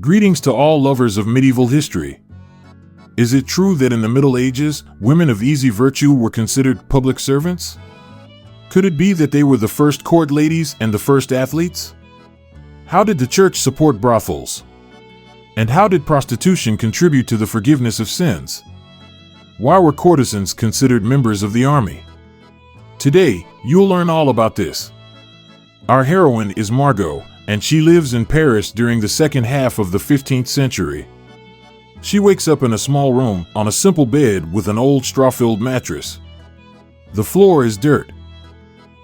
Greetings to all lovers of medieval history. Is it true that in the Middle Ages, women of easy virtue were considered public servants? Could it be that they were the first court ladies and the first athletes? How did the church support brothels? And how did prostitution contribute to the forgiveness of sins? Why were courtesans considered members of the army? Today, you'll learn all about this. Our heroine is Margot, and she lives in Paris during the second half of the 15th century. She wakes up in a small room on a simple bed with an old straw-filled mattress. The floor is dirt.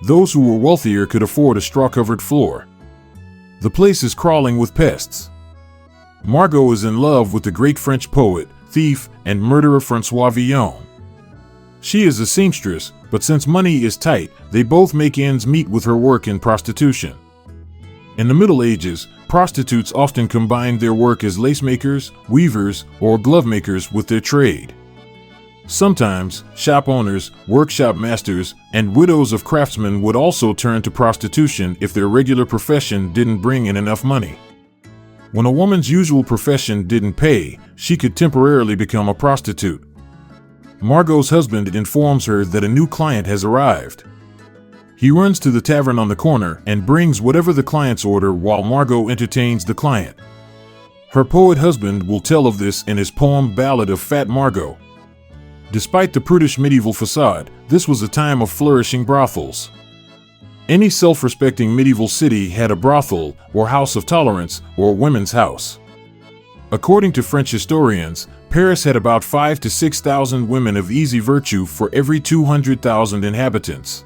Those who were wealthier could afford a straw-covered floor. The place is crawling with pests. Margot is in love with the great French poet, thief, and murderer François Villon. She is a seamstress, but since money is tight, they both make ends meet with her work in prostitution. In the Middle Ages, prostitutes often combined their work as lacemakers, weavers, or glovemakers with their trade. Sometimes, shop owners, workshop masters, and widows of craftsmen would also turn to prostitution if their regular profession didn't bring in enough money. When a woman's usual profession didn't pay, she could temporarily become a prostitute. Margot's husband informs her that a new client has arrived. He runs to the tavern on the corner and brings whatever the clients order while Margot entertains the client. Her poet husband will tell of this in his poem Ballad of Fat Margot. Despite the prudish medieval facade, this was a time of flourishing brothels. Any self-respecting medieval city had a brothel, or house of tolerance, or women's house. According to French historians, Paris had about 5,000 to 6,000 women of easy virtue for every 200,000 inhabitants.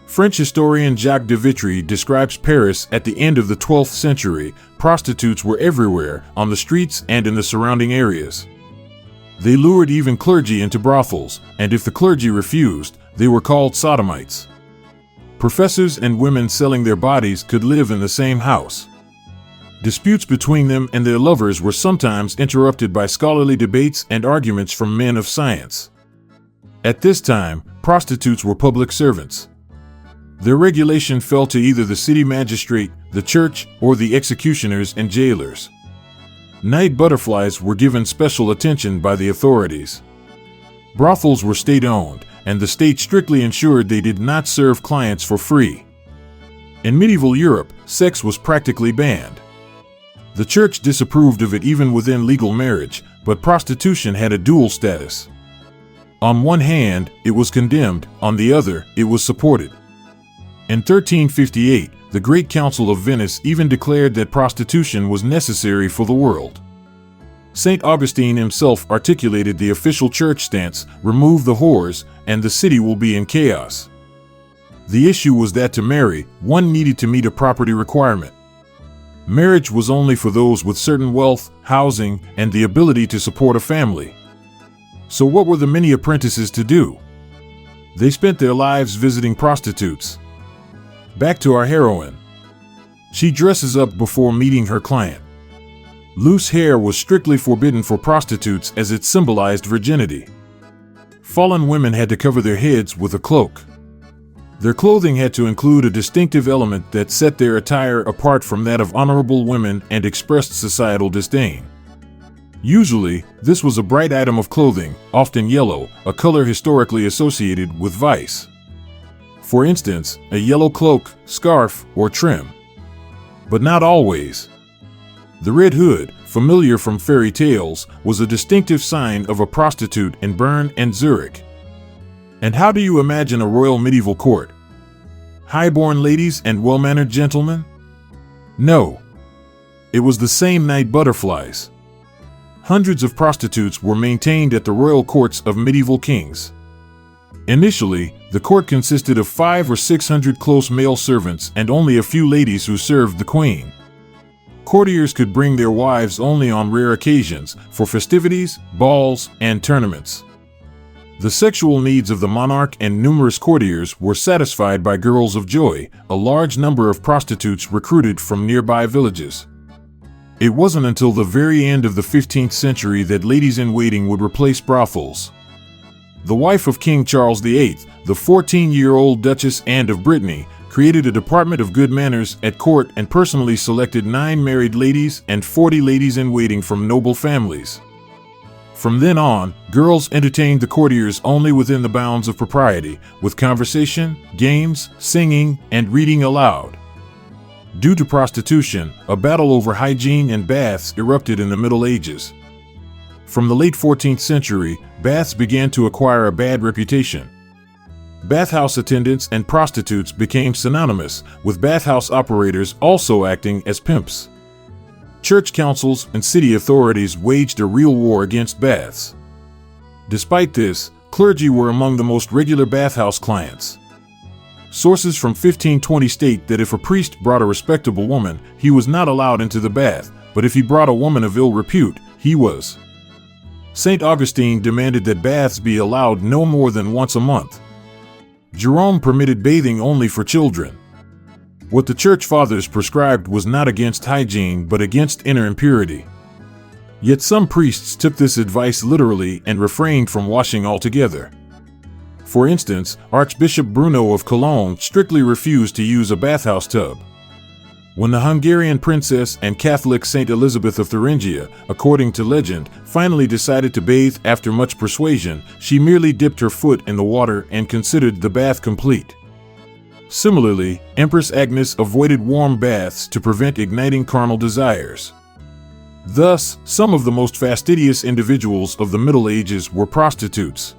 French historian Jacques de Vitry describes Paris at the end of the 12th century. Prostitutes were everywhere, on the streets and in the surrounding areas. They lured even clergy into brothels, and if the clergy refused, they were called sodomites. Professors and women selling their bodies could live in the same house. Disputes between them and their lovers were sometimes interrupted by scholarly debates and arguments from men of science. At this time, prostitutes were public servants. Their regulation fell to either the city magistrate, the church, or the executioners and jailers. Night butterflies were given special attention by the authorities. Brothels were state-owned, and the state strictly ensured they did not serve clients for free. In medieval Europe, sex was practically banned. The church disapproved of it even within legal marriage, but prostitution had a dual status. On one hand, it was condemned, on the other, it was supported. In 1358, the Great Council of Venice even declared that prostitution was necessary for the world. St. Augustine himself articulated the official church stance: remove the whores, and the city will be in chaos. The issue was that to marry, one needed to meet a property requirement. Marriage was only for those with certain wealth, housing, and the ability to support a family. So what were the many apprentices to do? They spent their lives visiting prostitutes. Back to our heroine. She dresses up before meeting her client. Loose hair was strictly forbidden for prostitutes as it symbolized virginity. Fallen women had to cover their heads with a cloak. Their clothing had to include a distinctive element that set their attire apart from that of honorable women and expressed societal disdain. Usually, this was a bright item of clothing, often yellow, a color historically associated with vice. For instance, a yellow cloak, scarf, or trim. But not always. The red hood, familiar from fairy tales, was a distinctive sign of a prostitute in Bern and Zurich. And how do you imagine a royal medieval court? High-born ladies and well-mannered gentlemen? No. It was the same night butterflies. Hundreds of prostitutes were maintained at the royal courts of medieval kings. Initially, the court consisted of 500 or 600 close male servants and only a few ladies who served the queen. Courtiers could bring their wives only on rare occasions, for festivities, balls, and tournaments. The sexual needs of the monarch and numerous courtiers were satisfied by girls of joy, a large number of prostitutes recruited from nearby villages. It wasn't until the very end of the 15th century that ladies-in-waiting would replace brothels. The wife of King Charles VIII, the 14-year-old Duchess Anne of Brittany, created a department of good manners at court and personally selected 9 married ladies and 40 ladies-in-waiting from noble families. From then on, girls entertained the courtiers only within the bounds of propriety, with conversation, games, singing, and reading aloud. Due to prostitution, a battle over hygiene and baths erupted in the Middle Ages. From the late 14th century, baths began to acquire a bad reputation. Bathhouse attendants and prostitutes became synonymous, with bathhouse operators also acting as pimps. Church councils and city authorities waged a real war against baths. Despite this, clergy were among the most regular bathhouse clients. Sources from 1520 state that if a priest brought a respectable woman, he was not allowed into the bath, but if he brought a woman of ill repute, he was. St. Augustine demanded that baths be allowed no more than once a month. Jerome permitted bathing only for children. What the Church Fathers prescribed was not against hygiene but against inner impurity. Yet some priests took this advice literally and refrained from washing altogether. For instance, Archbishop Bruno of Cologne strictly refused to use a bathhouse tub. When the Hungarian princess and Catholic Saint Elizabeth of Thuringia, according to legend, finally decided to bathe after much persuasion, she merely dipped her foot in the water and considered the bath complete. Similarly, Empress Agnes avoided warm baths to prevent igniting carnal desires. Thus, some of the most fastidious individuals of the Middle Ages were prostitutes.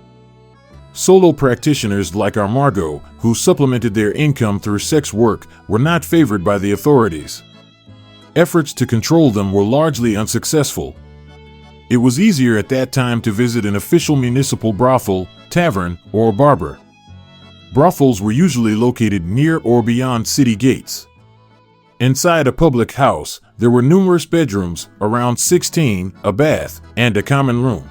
Solo practitioners like our Margot, who supplemented their income through sex work, were not favored by the authorities. Efforts to control them were largely unsuccessful. It was easier at that time to visit an official municipal brothel, tavern, or barber. Brothels were usually located near or beyond city gates. Inside a public house, there were numerous bedrooms, around 16, a bath, and a common room.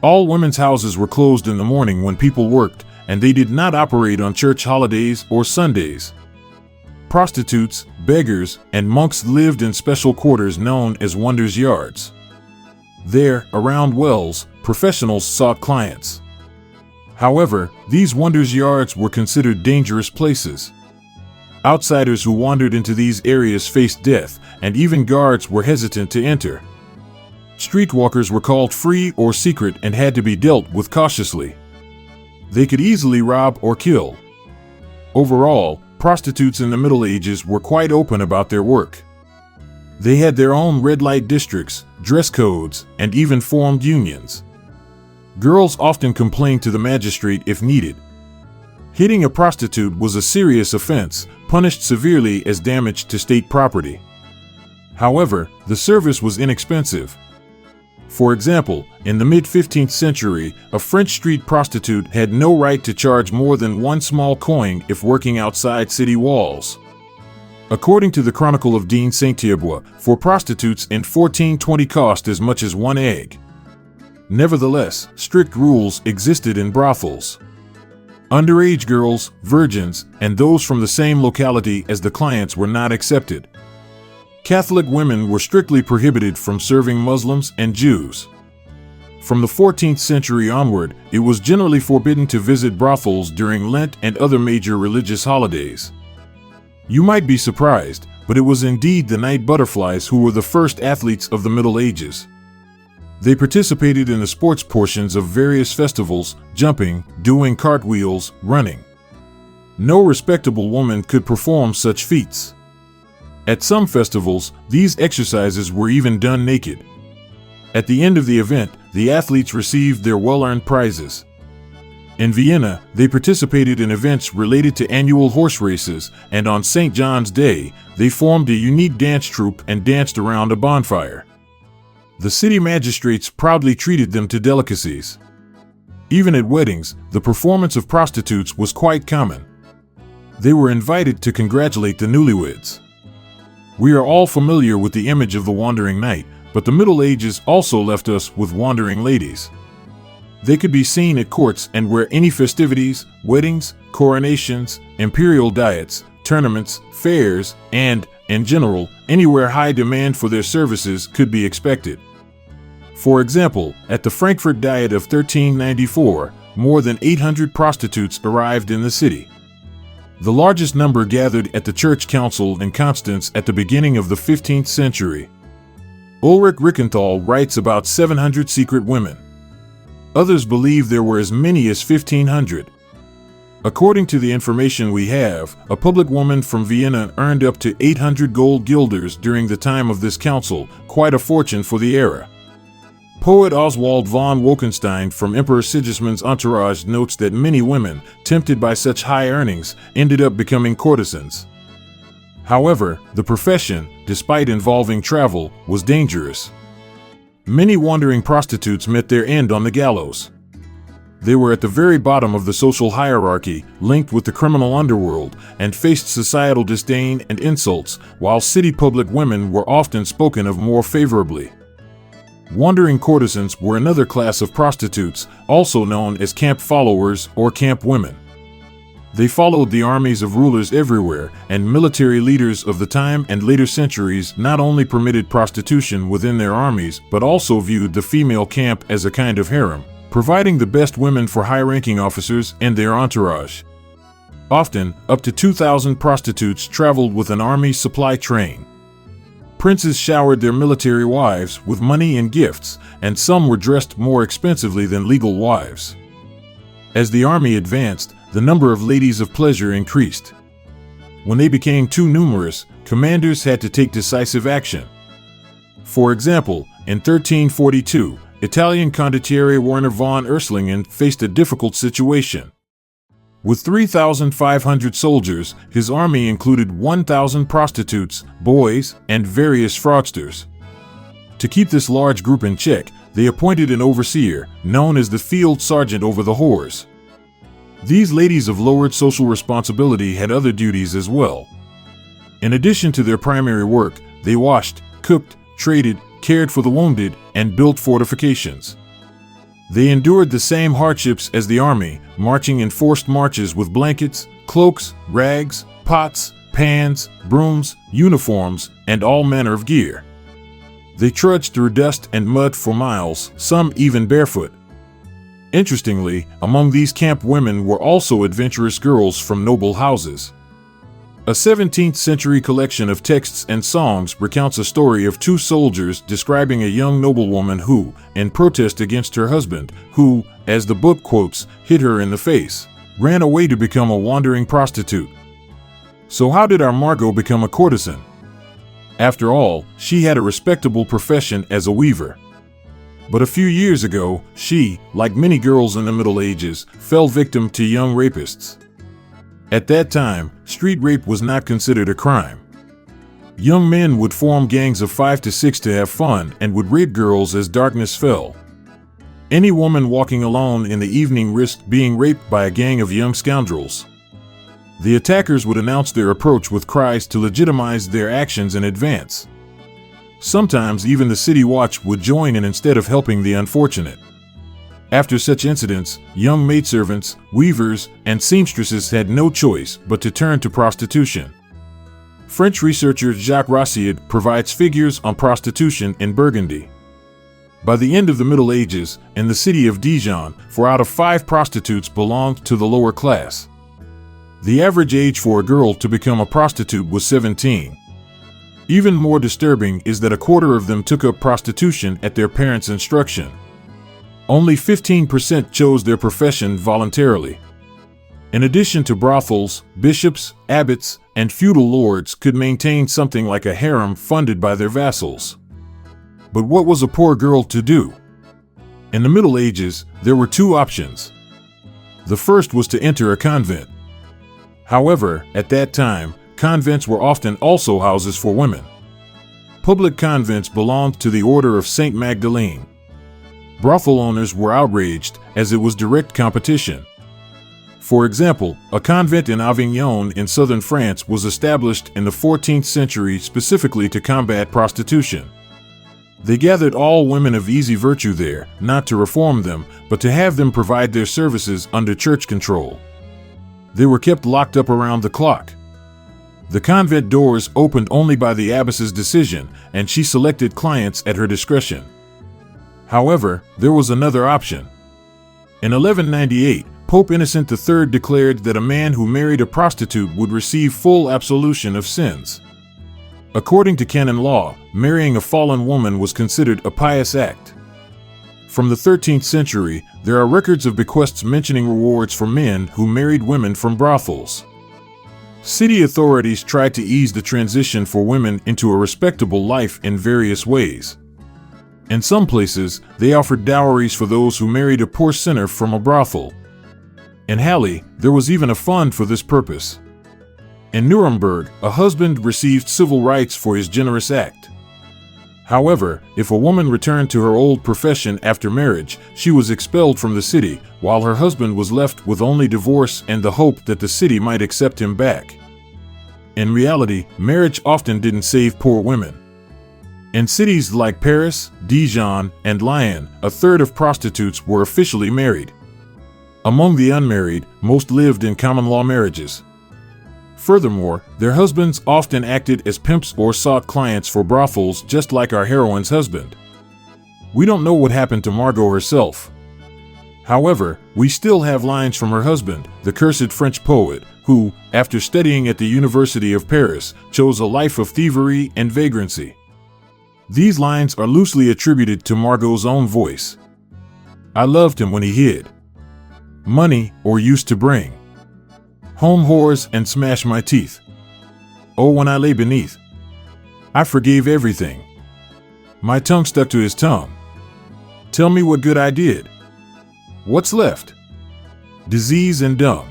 All women's houses were closed in the morning when people worked, and they did not operate on church holidays or Sundays. Prostitutes, beggars, and monks lived in special quarters known as wonders' yards. There, around wells, professionals sought clients. However, these wonders' yards were considered dangerous places. Outsiders who wandered into these areas faced death, and even guards were hesitant to enter. Streetwalkers were called free or secret and had to be dealt with cautiously. They could easily rob or kill. Overall, prostitutes in the Middle Ages were quite open about their work. They had their own red light districts, dress codes, and even formed unions. Girls often complained to the magistrate if needed. Hitting a prostitute was a serious offense, punished severely as damage to state property. However, the service was inexpensive. For example, in the mid-15th century, a French street prostitute had no right to charge more than one small coin if working outside city walls. According to the Chronicle of Dean Saint-Thierbois, for prostitutes in 1420 cost as much as one egg. Nevertheless, strict rules existed in brothels. Underage girls, virgins, and those from the same locality as the clients were not accepted. Catholic women were strictly prohibited from serving Muslims and Jews. From the 14th century onward, it was generally forbidden to visit brothels during Lent and other major religious holidays. You might be surprised, but it was indeed the night butterflies who were the first athletes of the Middle Ages. They participated in the sports portions of various festivals, jumping, doing cartwheels, running. No respectable woman could perform such feats. At some festivals, these exercises were even done naked. At the end of the event, the athletes received their well-earned prizes. In Vienna, they participated in events related to annual horse races, and on St. John's Day, they formed a unique dance troupe and danced around a bonfire. The city magistrates proudly treated them to delicacies. Even at weddings, the performance of prostitutes was quite common. They were invited to congratulate the newlyweds. We are all familiar with the image of the wandering knight, but the Middle Ages also left us with wandering ladies. They could be seen at courts and where any festivities, weddings, coronations, imperial diets, tournaments, fairs, and, in general, anywhere high demand for their services could be expected. For example, at the Frankfurt Diet of 1394, more than 800 prostitutes arrived in the city. The largest number gathered at the church council in Constance at the beginning of the 15th century. Ulrich Rickenthal writes about 700 secret women. Others believe there were as many as 1,500. According to the information we have, a public woman from Vienna earned up to 800 gold guilders during the time of this council, quite a fortune for the era. Poet Oswald von Wolkenstein from Emperor Sigismund's entourage notes that many women, tempted by such high earnings, ended up becoming courtesans. However, the profession, despite involving travel, was dangerous. Many wandering prostitutes met their end on the gallows. They were at the very bottom of the social hierarchy, linked with the criminal underworld, and faced societal disdain and insults, while city public women were often spoken of more favorably. Wandering courtesans were another class of prostitutes, also known as camp followers or camp women. They followed the armies of rulers everywhere, and military leaders of the time and later centuries not only permitted prostitution within their armies but also viewed the female camp as a kind of harem, providing the best women for high-ranking officers and their entourage. Often, up to 2,000 prostitutes traveled with an army supply train. Princes showered their military wives with money and gifts, and some were dressed more expensively than legal wives. As the army advanced, the number of ladies of pleasure increased. When they became too numerous, commanders had to take decisive action. For example, in 1342, Italian condottiere Werner von Erslingen faced a difficult situation. With 3,500 soldiers, his army included 1,000 prostitutes, boys, and various fraudsters. To keep this large group in check, they appointed an overseer, known as the field sergeant over the whores. These ladies of lowered social responsibility had other duties as well. In addition to their primary work, they washed, cooked, traded, cared for the wounded, and built fortifications. They endured the same hardships as the army, marching in forced marches with blankets, cloaks, rags, pots, pans, brooms, uniforms, and all manner of gear. They trudged through dust and mud for miles, some even barefoot. Interestingly, among these camp women were also adventurous girls from noble houses. A 17th century collection of texts and songs recounts a story of two soldiers describing a young noblewoman who, in protest against her husband, who, as the book quotes, hit her in the face, ran away to become a wandering prostitute. So how did our Margot become a courtesan? After all, she had a respectable profession as a weaver. But a few years ago, she, like many girls in the Middle Ages, fell victim to young rapists. At that time, street rape was not considered a crime. Young men would form gangs of 5 to 6 to have fun and would rape girls as darkness fell. Any woman walking alone in the evening risked being raped by a gang of young scoundrels. The attackers would announce their approach with cries to legitimize their actions in advance. Sometimes even the city watch would join in instead of helping the unfortunate. After such incidents, young maidservants, weavers, and seamstresses had no choice but to turn to prostitution. French researcher Jacques Rossiad provides figures on prostitution in Burgundy. By the end of the Middle Ages, in the city of Dijon, 4 out of 5 prostitutes belonged to the lower class. The average age for a girl to become a prostitute was 17. Even more disturbing is that a quarter of them took up prostitution at their parents' instruction. Only 15% chose their profession voluntarily. In addition to brothels, bishops, abbots, and feudal lords could maintain something like a harem funded by their vassals. But what was a poor girl to do? In the Middle Ages, there were 2 options. The first was to enter a convent. However, at that time, convents were often also houses for women. Public convents belonged to the Order of Saint Magdalene. Brothel owners were outraged, as it was direct competition. For example, a convent in Avignon in southern France was established in the 14th century specifically to combat prostitution. They gathered all women of easy virtue there, not to reform them, but to have them provide their services under church control. They were kept locked up around the clock. The convent doors opened only by the abbess's decision, and she selected clients at her discretion. However, there was another option. In 1198, Pope Innocent III declared that a man who married a prostitute would receive full absolution of sins. According to canon law, marrying a fallen woman was considered a pious act. From the 13th century, there are records of bequests mentioning rewards for men who married women from brothels. City authorities tried to ease the transition for women into a respectable life in various ways. In some places, they offered dowries for those who married a poor sinner from a brothel. In Halle, there was even a fund for this purpose. In Nuremberg, a husband received civil rights for his generous act. However, if a woman returned to her old profession after marriage, she was expelled from the city, while her husband was left with only divorce and the hope that the city might accept him back. In reality, marriage often didn't save poor women. In cities like Paris, Dijon, and Lyon, a third of prostitutes were officially married. Among the unmarried, most lived in common-law marriages. Furthermore, their husbands often acted as pimps or sought clients for brothels, just like our heroine's husband. We don't know what happened to Margot herself. However, we still have lines from her husband, the cursed French poet, who, after studying at the University of Paris, chose a life of thievery and vagrancy. These lines are loosely attributed to Margot's own voice. I loved him when he hid money or used to bring home whores and smash my teeth. Oh, when I lay beneath, I forgave everything. My tongue stuck to his tongue. Tell me what good I did. What's left? Disease and dung.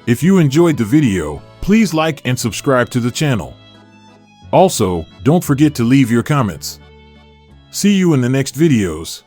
If you enjoyed the video, please like and subscribe to the channel. Also, don't forget to leave your comments. See you in the next videos.